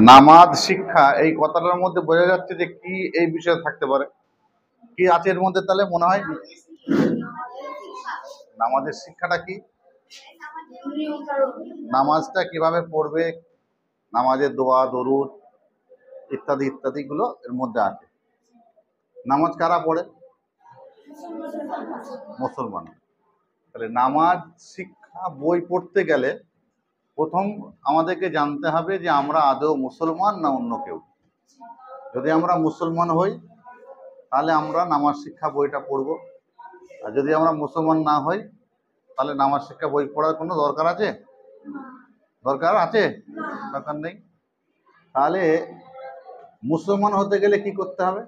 নামাজ শিক্ষা এই কথাটার মধ্যে বোঝা যাচ্ছে যে কি এই বিষয়ে থাকতে পারে, কি আছে এর মধ্যে তাহলে মনে হয়? নামাজের শিক্ষাটা কি, নামাজটা কিভাবে পড়বে, নামাজের দোয়া দরুদ ইত্যাদি ইত্যাদি গুলো এর মধ্যে আছে। নামাজ কারা পড়ে? মুসলমান। তাহলে নামাজ শিক্ষা বই পড়তে গেলে প্রথম আমাদেরকে জানতে হবে যে আমরা আদৌ মুসলমান না অন্য কেউ। যদি আমরা মুসলমান হই তাহলে আমরা নামাজ শিক্ষা বইটা পড়ব, আর যদি আমরা মুসলমান না হই তাহলে নামাজ শিক্ষা বই পড়ার কোনো দরকার আছে? দরকার আছে? দরকার নেই। তাহলে মুসলমান হতে গেলে কি করতে হবে?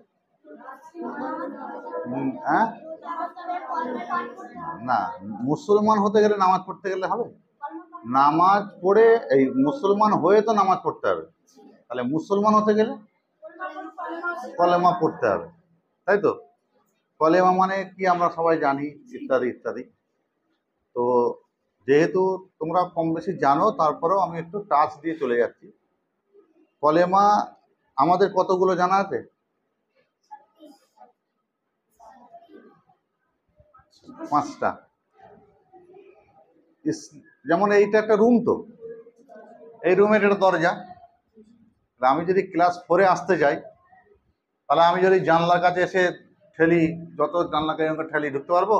হ্যাঁ, না, মুসলমান হতে গেলে নামাজ পড়তে গেলে হবে? নামাজ পড়ে এই মুসলমান হয়ে তো নামাজ পড়তে হবে। তাহলে মুসলমান হতে গেলে কলেমা পড়তে হবে, তাই তো? কলেমা মানে কি আমরা সবাই জানি, ইত্যাদি ইত্যাদি। তো যেহেতু তোমরা কম বেশি জানো, তারপরেও আমি একটু টাচ দিয়ে চলে যাচ্ছি। কলেমা আমাদের কতগুলো জানা আছে? 5টা। যেমন এইটা একটা রুম, তো এই রুমের একটা দরজা। আমি যদি ক্লাস 4-এ আসতে যাই, তাহলে আমি যদি জানলার কাছে এসে ঠেলি, যত জানলাকে ঠেলি, ঢুকতে পারবো?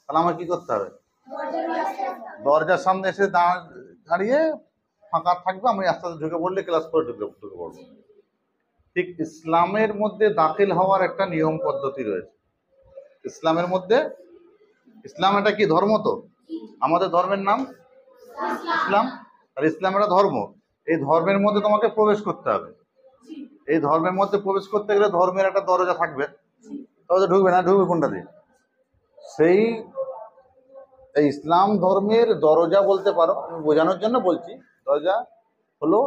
তাহলে আমার কি করতে হবে? দরজার সামনে এসে দাঁড়িয়ে ফাঁকা থাকবে, আমি আস্তে আস্তে ঢুকে পড়লে ক্লাস 4-এ ঢুকে পড়বো। ঠিক ইসলামের মধ্যে দাখিল হওয়ার একটা নিয়ম পদ্ধতি রয়েছে। ইসলামের মধ্যে, ইসলাম এটা কি ধর্ম? তো আমাদের ধর্মের নাম ইসলাম, আর ইসলাম একটা ধর্ম। এই ধর্মের মধ্যে তোমাকে প্রবেশ করতে হবে। এই ধর্মের মধ্যে প্রবেশ করতে গেলে ধর্মের একটা দরজা থাকবে, তবে ঢুকবে না, ঢুকবে কোনটা দিয়ে? সেই এই ইসলাম ধর্মের দরজা বলতে পারো, আমি বোঝানোর জন্য বলছি। দরজা হলো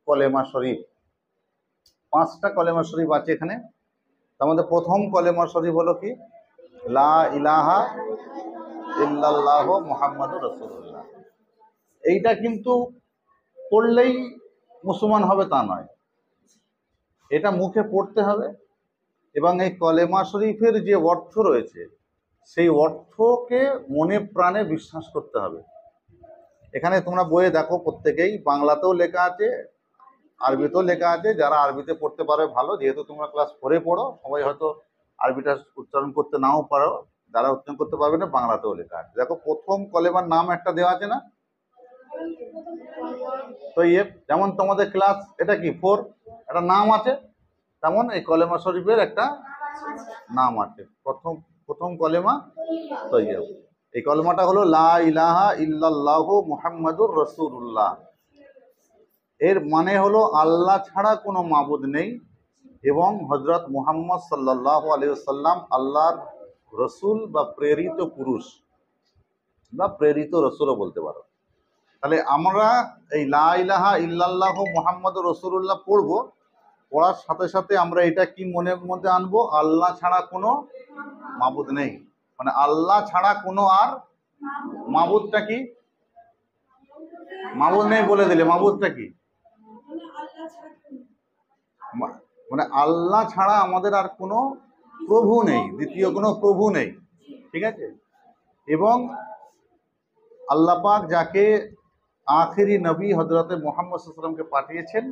কলেমা শরীফ। 5টা কলেমা শরীফ আছে এখানে। তার মধ্যে প্রথম কলেমা শরীফ হলো কি? লা ইলাহা ইল্লাল্লাহ মুহাম্মাদুর রাসূলুল্লাহ। এইটা কিন্তু পড়লেই মুসলমান হবে তা নয়, এটা মুখে পড়তে হবে। এবং এই কলেমা শরীফের যে অর্থ রয়েছে, সেই অর্থকে মনে প্রাণে বিশ্বাস করতে হবে। এখানে তোমরা বইয়ে দেখো, প্রত্যেকেই বাংলাতেও লেখা আছে, আরবিতেও লেখা আছে। যারা আরবিতে পড়তে পারে ভালো, যেহেতু তোমরা ক্লাস 4-এ পড়ো, সবাই হয়তো আরবিটা উচ্চারণ করতে নাও পারো। যারা উচ্চারণ করতে পারবে না, বাংলাতেও লেখা আছে। দেখো, প্রথম কলেমার নাম একটা দেওয়া আছে না? তো যেমন তোমাদের ক্লাস এটা কি 4, একটা নাম আছে, তেমন এই কলেমা শরীফের একটা নাম আছে। প্রথম কলেমা তৈয়ব। এই কলেমাটা হলো লা ইলাহা ইল্লাল্লাহু মুহাম্মাদুর রাসূলুল্লাহ। এর মানে হলো আল্লাহ ছাড়া কোনো মাবুদ নেই এবং হযরত মুহাম্মদ সাল্লাল্লাহু আলাইহি ওয়াসাল্লাম আল্লাহর রসুল বা প্রেরিত পুরুষ বা প্রেরিত রসুলও বলতে পারো। তাহলে আমরা এই লা ইলাহা ইল্লাল্লাহু মুহাম্মাদুর রাসূলুল্লাহ পড়বো। পড়ার সাথে সাথে আমরা এটা কি মনের মধ্যে আনবো? আল্লাহ ছাড়া কোনো মাবুদ নেই। মানে আল্লাহ ছাড়া কোনো আর মাবুদটা কি? মাবুদ নেই বলে দিলে, মাবুদটা কি? মানে আল্লাহ ছাড়া আমাদের আর কোনো প্রভু নেই, দ্বিতীয় কোনো প্রভু নেই, ঠিক আছে? এবং আল্লাহ পাক যাকে আখেরি নবী হযরতে মুহাম্মদ সাল্লাল্লাহু আলাইহি ওয়াসাল্লামকে পাঠিয়েছেন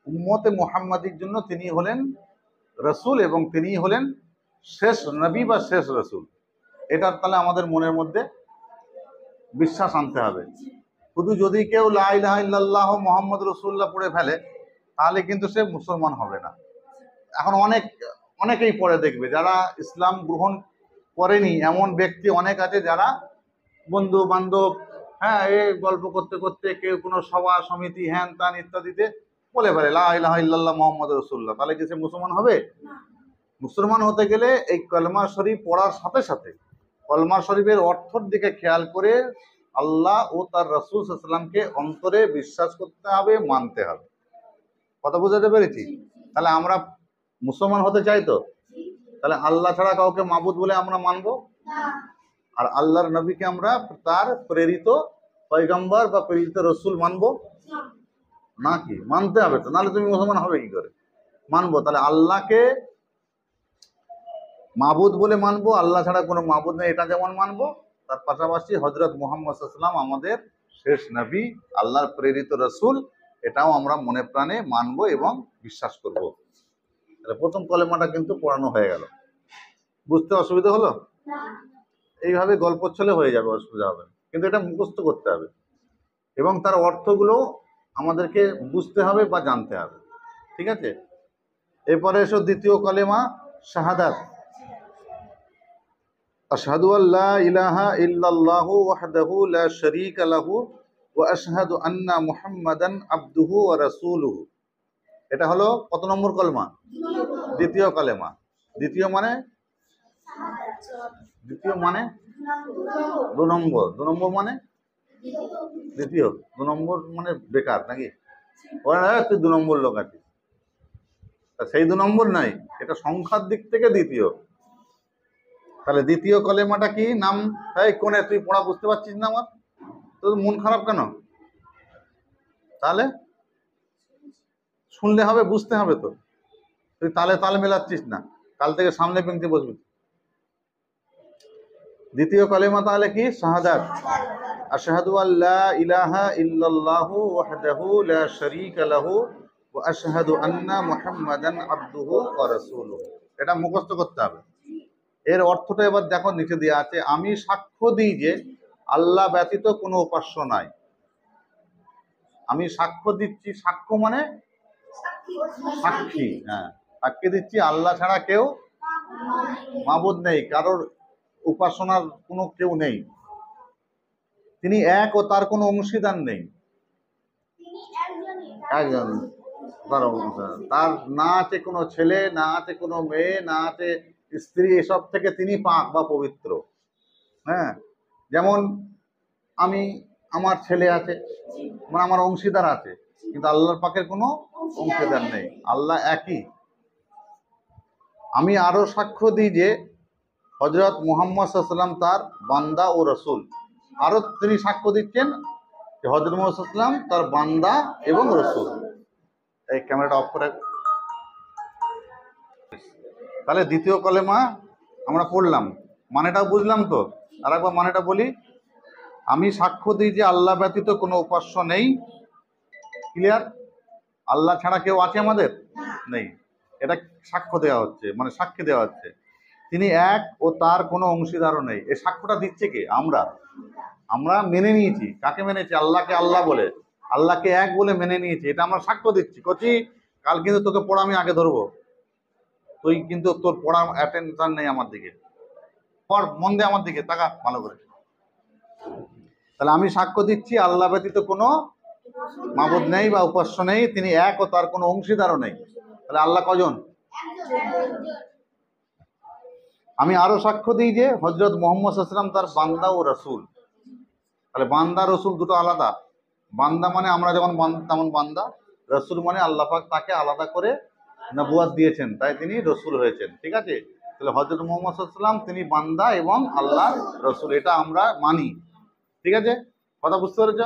উম্মতে মুহাম্মাদির জন্য, তিনি হলেন রসুল এবং তিনি হলেন শেষ নবী বা শেষ রসুল। এটা তাহলে আমাদের মনের মধ্যে বিশ্বাস আনতে হবে। শুধু যদি কেউ লা ইলাহা ইল্লাল্লাহু মুহাম্মাদুর রাসূলুল্লাহ পড়ে ফেলে, তাহলে কিন্তু সে মুসলমান হবে না। এখন অনেকেই পড়ে দেখবে, যারা ইসলাম গ্রহণ করেনি এমন ব্যক্তি অনেক আছে, যারা বন্ধু বান্ধব, হ্যাঁ, এই গল্প করতে করতে কেউ কোনো সভা সমিতি হ্যান ত্যান ইত্যাদিতে বলে ফেলে লা ইলাহা ইল্লাল্লাহ মুহাম্মাদুর রাসূলুল্লাহ। তাহলে কি সে মুসলমান হবে? মুসলমান হতে গেলে এই কলেমা শরীফ পড়ার সাথে সাথে কলেমা শরীফের অর্থের দিকে খেয়াল করে আল্লাহ ও তার রাসূল সাল্লাল্লাহু আলাইহি ওয়াসাল্লামকে অন্তরে বিশ্বাস করতে হবে, মানতে হবে। কথা বুঝাতে পেরেছি? তাহলে আমরা মুসলমান হতে চাই তো, তাহলে আল্লাহ ছাড়া কাউকে মাবুদ বলে আমরা মানবো, আর আল্লাহর নবীকে আমরা তার প্রেরিত পয়গম্বর বা প্রেরিত রসুল মানবো। নাকি মানতে হবে তো, নাহলে তুমি মুসলমান হবে কি করে? মানবো, তাহলে আল্লাহকে মাবুদ বলে মানবো, আল্লাহ ছাড়া কোনো মাবুদ নেই এটা যেমন মানবো, তার পাশাপাশি হযরত মুহাম্মদ সাল্লাল্লাহু আলাইহি ওয়াসাল্লাম আমাদের শেষ নবী, আল্লাহর প্রেরিত রাসূল, এটাও আমরা মনে প্রাণে মানবো এবং বিশ্বাস করব। তাহলে প্রথম কলেমাটা কিন্তু পড়ানো হয়ে গেল। বুঝতে অসুবিধা হলো? এইভাবে গল্প ছলে হয়ে যাবে, অসুবিধা হবে না। কিন্তু এটা মুখস্থ করতে হবে এবং তার অর্থগুলো আমাদেরকে বুঝতে হবে বা জানতে হবে। ঠিক আছে, এরপরে এসো দ্বিতীয় কলেমা শাহাদাত। আশহাদু আল্লা ইলাহা ইল্লাল্লাহু ওয়াহদাহু লা শারীকা লাহু ওয়া আশহাদু আন্না মুহাম্মাদান আবদুহু ওয়া রাসূলুহু। এটা হলো কত নম্বর কলেমা? দ্বিতীয় কলেমা। দ্বিতীয় মানে দু নম্বর। দু নম্বর মানে দ্বিতীয়। দু নম্বর মানে বেকার নাকি? ওরা না, তুই দু নম্বর লোক আছিস, সেই দু নম্বর নাই, এটা সংখ্যার দিক থেকে দ্বিতীয়। তাহলে দ্বিতীয় কলেমাটা কি? নাম। এই কোনে তুই পড়া বুঝতে পারছিস না? আমার তোর মন খারাপ কেন? তাহলে শুনলে হবে, বুঝতে হবে তো। তুই তালে তাল মেলাচ্ছিস না, কাল থেকে সামনে পেংতে বসবি। দ্বিতীয় কলেমা তাহলে কি? শাহাদাত। আশহাদু আল্লা ইলাহা ইল্লাল্লাহু ওয়াহদাহু লা শারীকা লাহু ওয়া আশহাদু আন্না মুহাম্মাদান আবদুহু ওয়া রাসূলুহু। এটা মুখস্থ করতে হবে। এর অর্থটা এবার দেখো নিচে দেওয়া আছে, আমি সাক্ষ্য দিই যে আল্লাহ ব্যতীত কোনো উপাস্য নাই। আমি সাক্ষ্য দিচ্ছি, সাক্ষ্য মানে সাক্ষী, হ্যাঁ, সাক্ষী দিচ্ছি আল্লাহ ছাড়া কেউ মাবুদ নেই, কারোর উপাসনার কোনো কেউ নেই, তিনি এক ও তার কোনো অংশীদার নেই। একজন, তার না আছে কোনো ছেলে, না আছে কোনো মেয়ে, না আছে স্ত্রী, এসব থেকে তিনি পাক বা পবিত্র। হ্যাঁ, যেমন আমার ছেলে আছে, মানে আমার অংশীদার আছে, কিন্তু আল্লাহর পাকের কোনো অংশীদার নেই, আল্লাহ একই। আমি আরো সাক্ষ্য দিই যে হযরত মুহাম্মদ সাল্লাল্লাহু আলাইহি ওয়াসাল্লাম তার বান্দা ও রাসূল। আরো তিনি সাক্ষ্য দিচ্ছেন যে হযরত মুহাম্মদ সাল্লাল্লাহু আলাইহি ওয়াসাল্লাম তার বান্দা এবং রাসূল। এই ক্যামেরাটা অফ করে। তাহলে দ্বিতীয় কলেমা আমরা পড়লাম, মানেটাও বুঝলাম তো। আর একবার মানেটা বলি, আমি সাক্ষ্য দিই যে আল্লাহ ব্যতীত কোনো উপাস্য নেই। ক্লিয়ার? আল্লাহ ছাড়া কেউ আছে আমাদের? নেই, এটা সাক্ষ্য দেওয়া হচ্ছে, মানে সাক্ষী দেওয়া হচ্ছে। তিনি এক ও তার কোনো অংশীদারও নেই। এই সাক্ষ্যটা দিচ্ছে কে? আমরা মেনে নিয়েছি। কাকে মেনেছি? আল্লাহকে আল্লাহ বলে, আল্লাহকে এক বলে মেনে নিয়েছি, এটা আমরা সাক্ষ্য দিচ্ছি। কচি, কাল কিন্তু তোকে পড়া আমি আগে ধরবো, তুই কিন্তু তোর পড়া অ্যাটেনশন নেই আমার দিকে। পড়, মন দে আমার দিকে, তাকা ভালো করে। তাহলে আমি সাক্ষ্য দিচ্ছি আল্লাহ ব্যতীত কোনো মাবুদ নেই বা উপাস্য নেই, তিনি এক ও তার কোনো অংশীদারও নেই। তাহলে আল্লাহ কজন? আমি আরো সাক্ষ্য দিই যে হযরত মুহাম্মদ সাল্লাল্লাহু আলাইহি ওয়াসাল্লাম তার বান্দা ও রাসূল। তাহলে বান্দা রসুল দুটো আলাদা। বান্দা মানে আমরা যেমন তেমন বান্দা, রসুল মানে আল্লাহ পাক তাকে আলাদা করে নবুয়ত দিয়েছেন, তাই তিনি রসুল হয়েছেন। ঠিক আছে, তাহলে হযরত মুহাম্মদ সাল্লাল্লাহু আলাইহি ওয়াসাল্লাম তিনি বান্দা এবং আল্লাহর রসুল, এটা আমরা মানি। ঠিক আছে, কথা বুঝতে পেরেছ?